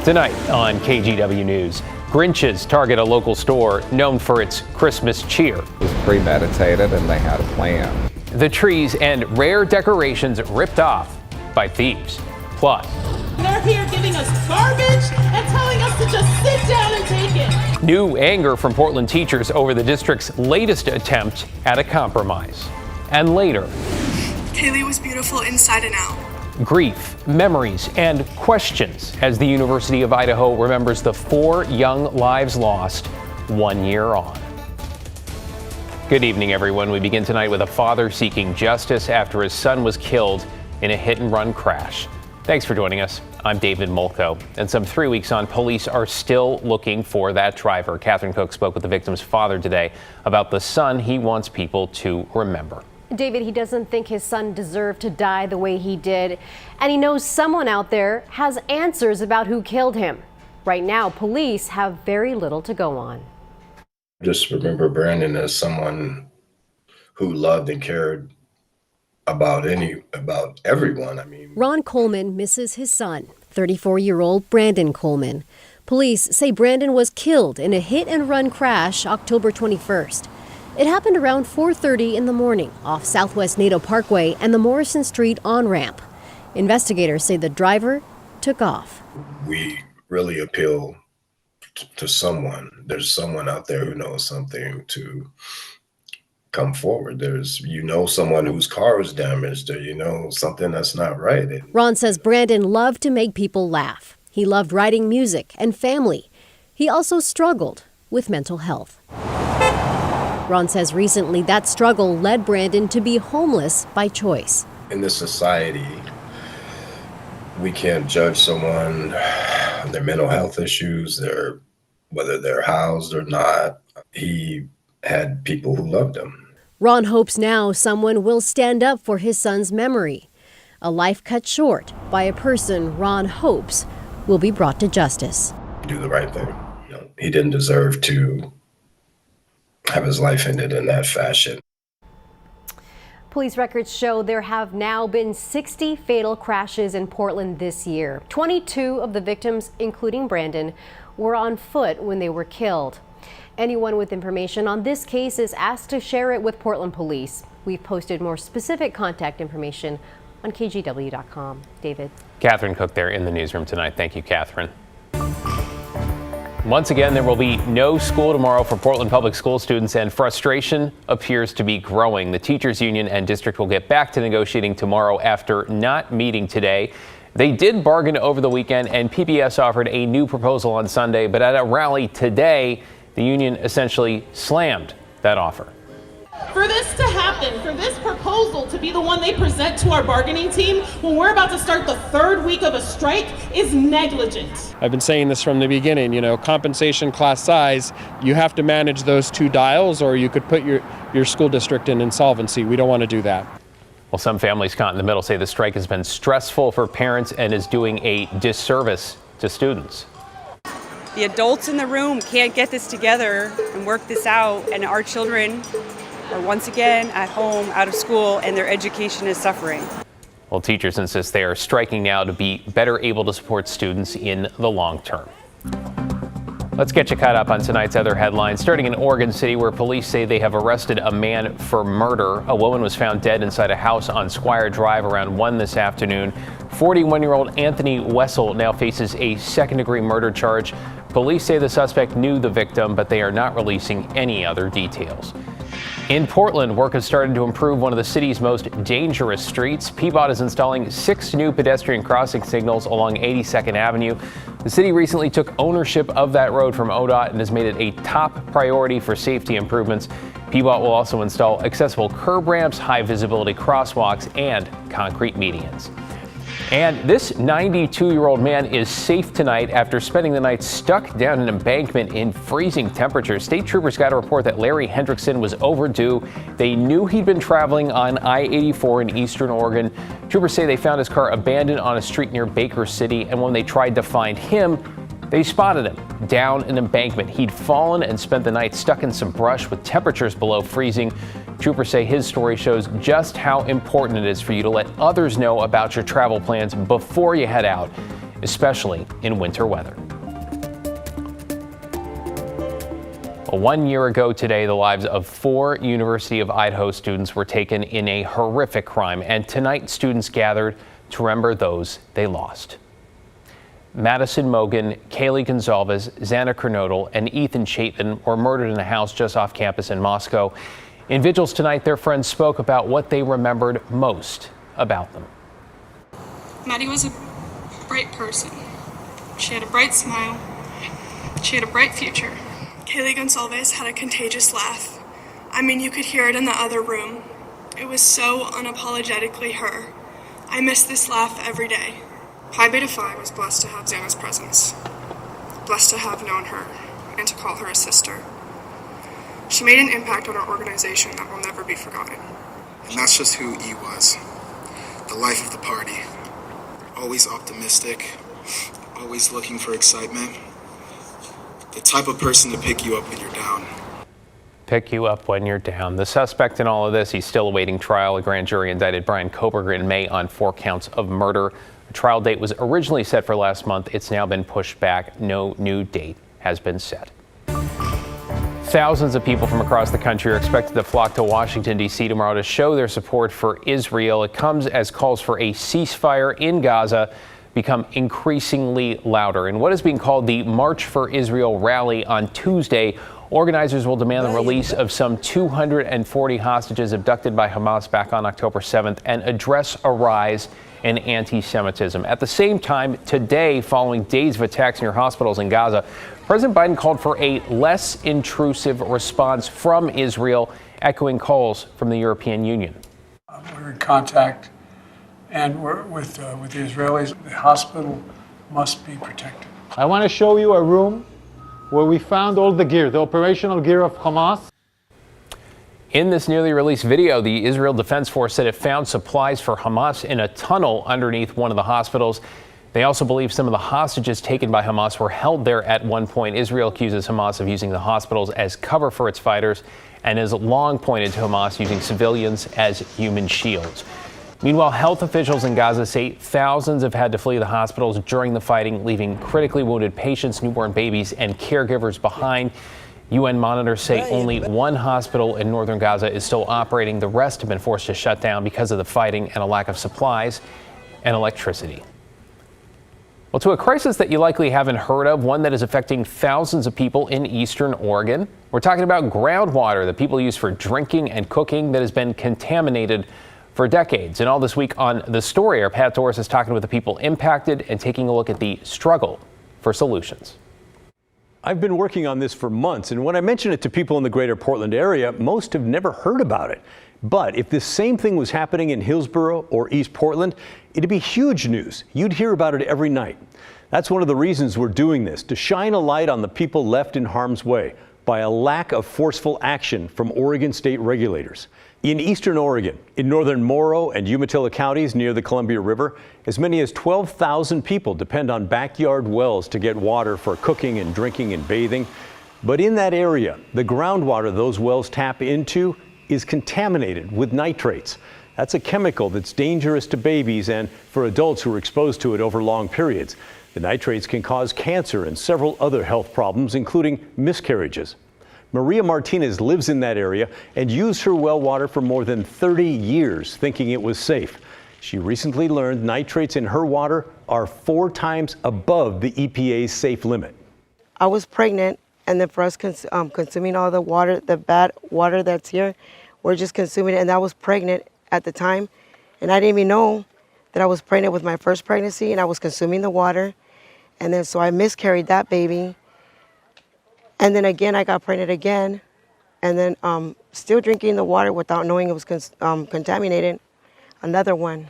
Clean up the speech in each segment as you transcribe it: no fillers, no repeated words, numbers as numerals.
Tonight on KGW News, Grinches target a local store known for its Christmas cheer. It was premeditated and they had a plan. The trees and rare decorations ripped off by thieves. Plus, they're here giving us garbage and telling us to just sit down and take it. New anger from Portland teachers over the district's latest attempt at a compromise. And later, Kaylee was beautiful inside and out. Grief, memories, and questions as the University of Idaho remembers the 4 young lives lost 1 year on. Good evening, everyone. We begin tonight with a father seeking justice after his son was killed in a hit-and-run crash. Thanks for joining us. I'm David Mulco. And some 3 weeks on, police are still looking for that driver. Catherine Cook spoke with the victim's father today about the son he wants people to remember. David, he doesn't think his son deserved to die the way he did, and he knows someone out there has answers about who killed him. Right now, police have very little to go on. Just remember Brandon as someone who loved and cared about everyone. Ron Coleman misses his son, 34-year-old Brandon Coleman. Police say Brandon was killed in a hit-and-run crash October 21st. It happened around 4:30 in the morning off Southwest Nato Parkway and the Morrison Street on-ramp. Investigators say the driver took off. We really appeal to someone. There's someone out there who knows something to come forward. There's, someone whose car was damaged, or, something that's not right. Ron says Brandon loved to make people laugh. He loved writing music and family. He also struggled with mental health. Ron says recently that struggle led Brandon to be homeless by choice. In this society, we can't judge someone, their mental health issues, whether they're housed or not. He had people who loved him. Ron hopes now someone will stand up for his son's memory. A life cut short by a person Ron hopes will be brought to justice. Do the right thing. He didn't deserve to have his life ended in that fashion. Police records show there have now been 60 fatal crashes in Portland this year. 22 of the victims, including Brandon, were on foot when they were killed. Anyone with information on this case is asked to share it with Portland Police. We've posted more specific contact information on KGW.com. David. Catherine Cook there in the newsroom tonight. Thank you, Catherine. Once again, there will be no school tomorrow for Portland Public School students, and frustration appears to be growing. The teachers union and district will get back to negotiating tomorrow after not meeting today. They did bargain over the weekend, and PBS offered a new proposal on Sunday, but at a rally today, the union essentially slammed that offer. For this to happen, for this proposal to be the one they present to our bargaining team when we're about to start the 3rd week of a strike is negligent. I've been saying this from the beginning, compensation, class size, you have to manage those 2 dials, or you could put your school district in insolvency. We don't want to do that. Well, some families caught in the middle say the strike has been stressful for parents and is doing a disservice to students. The adults in the room can't get this together and work this out, and our children are once again at home, out of school, and their education is suffering. Well, teachers insist they are striking now to be better able to support students in the long term. Let's get you caught up on tonight's other headlines, starting in Oregon City, where police say they have arrested a man for murder. A woman was found dead inside a house on Squire Drive around 1 this afternoon. 41-year-old Anthony Wessel now faces a second-degree murder charge. Police say the suspect knew the victim, but they are not releasing any other details. In Portland, work has started to improve one of the city's most dangerous streets. PBOT is installing 6 new pedestrian crossing signals along 82nd Avenue. The city recently took ownership of that road from ODOT and has made it a top priority for safety improvements. PBOT will also install accessible curb ramps, high visibility crosswalks, and concrete medians. And this 92-year-old man is safe tonight after spending the night stuck down an embankment in freezing temperatures. State troopers got a report that Larry Hendrickson was overdue. They knew he'd been traveling on I-84 in eastern Oregon. Troopers say they found his car abandoned on a street near Baker City, and when they tried to find him, they spotted him down an embankment. He'd fallen and spent the night stuck in some brush with temperatures below freezing. Troopers say his story shows just how important it is for you to let others know about your travel plans before you head out. especially in winter weather. Well, 1 year ago today, the lives of 4 University of Idaho students were taken in a horrific crime, and tonight students gathered to remember those they lost. Madison Mogan, Kaylee Gonzalez, Xana Kernodle, and Ethan Chapin were murdered in a house just off campus in Moscow. In vigils tonight, their friends spoke about what they remembered most about them. Maddie was a bright person. She had a bright smile. She had a bright future. Kaylee Gonzalez had a contagious laugh. I mean, you could hear it in the other room. It was so unapologetically her. I miss this laugh every day. Pi Beta Phi was blessed to have Xana's presence. Blessed to have known her and to call her a sister. She made an impact on our organization that will never be forgotten. And that's just who E was. The life of the party. Always optimistic, always looking for excitement. The type of person to pick you up when you're down. Pick you up when you're down. The suspect in all of this, he's still awaiting trial. A grand jury indicted Brian Koberger in May on 4 counts of murder. The trial date was originally set for last month. It's now been pushed back. No new date has been set. Thousands of people from across the country are expected to flock to Washington, D.C. tomorrow to show their support for Israel. It comes as calls for a ceasefire in Gaza become increasingly louder. In what is being called the March for Israel rally on Tuesday, organizers will demand the release of some 240 hostages abducted by Hamas back on October 7th and address a rise in anti-Semitism. At the same time, today, following days of attacks near hospitals in Gaza, President Biden called for a less intrusive response from Israel, echoing calls from the European Union. We're in contact and we're with the Israelis. The hospital must be protected. I want to show you a room where we found all the gear, the operational gear of Hamas. In this newly released video, the Israel Defense Force said it found supplies for Hamas in a tunnel underneath one of the hospitals. They also believe some of the hostages taken by Hamas were held there at one point. Israel accuses Hamas of using the hospitals as cover for its fighters and has long pointed to Hamas using civilians as human shields. Meanwhile, health officials in Gaza say thousands have had to flee the hospitals during the fighting, leaving critically wounded patients, newborn babies, and caregivers behind. UN monitors say only one hospital in northern Gaza is still operating. The rest have been forced to shut down because of the fighting and a lack of supplies and electricity. Well, to a crisis that you likely haven't heard of, one that is affecting thousands of people in eastern Oregon. We're talking about groundwater that people use for drinking and cooking that has been contaminated for decades. And all this week on The Story, our Pat Doris is talking with the people impacted and taking a look at the struggle for solutions. I've been working on this for months, and when I mention it to people in the greater Portland area, most have never heard about it. But if this same thing was happening in Hillsboro or East Portland, it'd be huge news. You'd hear about it every night. That's one of the reasons we're doing this, to shine a light on the people left in harm's way by a lack of forceful action from Oregon state regulators. In eastern Oregon, in northern Morrow and Umatilla counties near the Columbia River, as many as 12,000 people depend on backyard wells to get water for cooking and drinking and bathing. But in that area, the groundwater those wells tap into is contaminated with nitrates. That's a chemical that's dangerous to babies and for adults who are exposed to it over long periods. The nitrates can cause cancer and several other health problems, including miscarriages. Maria Martinez lives in that area and used her well water for more than 30 years, thinking it was safe. She recently learned nitrates in her water are 4 times above the EPA's safe limit. I was pregnant, and then for us consuming all the water, the bad water that's here, we're just consuming it. And I was pregnant at the time, and I didn't even know that I was pregnant with my first pregnancy, and I was consuming the water. And then so I miscarried that baby. And then again, I got pregnant again, and then still drinking the water without knowing it was contaminated, another one.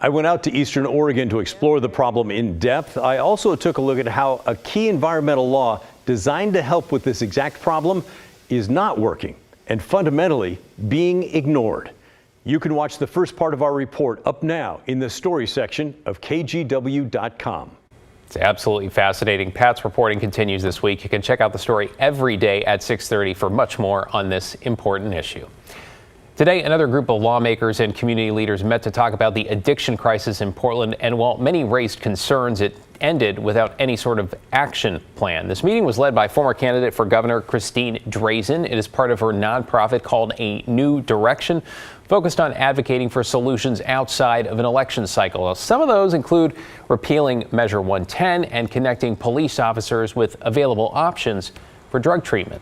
I went out to eastern Oregon to explore the problem in depth. I also took a look at how a key environmental law designed to help with this exact problem is not working and fundamentally being ignored. You can watch the first part of our report up now in the story section of KGW.com. It's absolutely fascinating. Pat's reporting continues this week. You can check out the story every day at 6:30 for much more on this important issue. Today, another group of lawmakers and community leaders met to talk about the addiction crisis in Portland, and while many raised concerns, it ended without any sort of action plan. This meeting was led by former candidate for governor Christine Drazen. It is part of her nonprofit called A New Direction, focused on advocating for solutions outside of an election cycle. Some of those include repealing Measure 110 and connecting police officers with available options for drug treatment.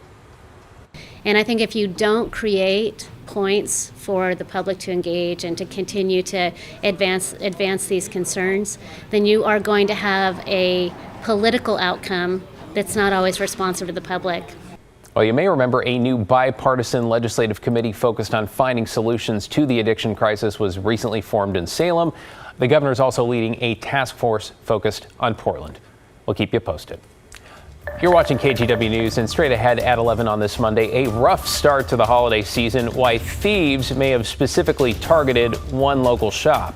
And I think if you don't create points for the public to engage and to continue to advance these concerns, then you are going to have a political outcome that's not always responsive to the public. Well, you may remember a new bipartisan legislative committee focused on finding solutions to the addiction crisis was recently formed in Salem. The governor is also leading a task force focused on Portland. We'll keep you posted. You're watching KGW News, and straight ahead at 11 on this Monday, a rough start to the holiday season, why thieves may have specifically targeted one local shop,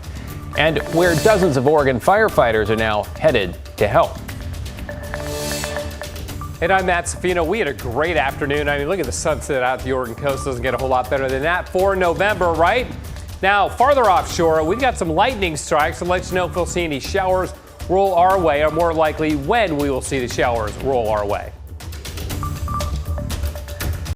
and where dozens of Oregon firefighters are now headed to help. And I'm Matt Safino. We had a great afternoon. I mean, look at the sunset out the Oregon coast. Doesn't get a whole lot better than that for November, right? Now, farther offshore, we've got some lightning strikes. I'll let you know if we'll see any showers roll our way, or more likely when we will see the showers roll our way.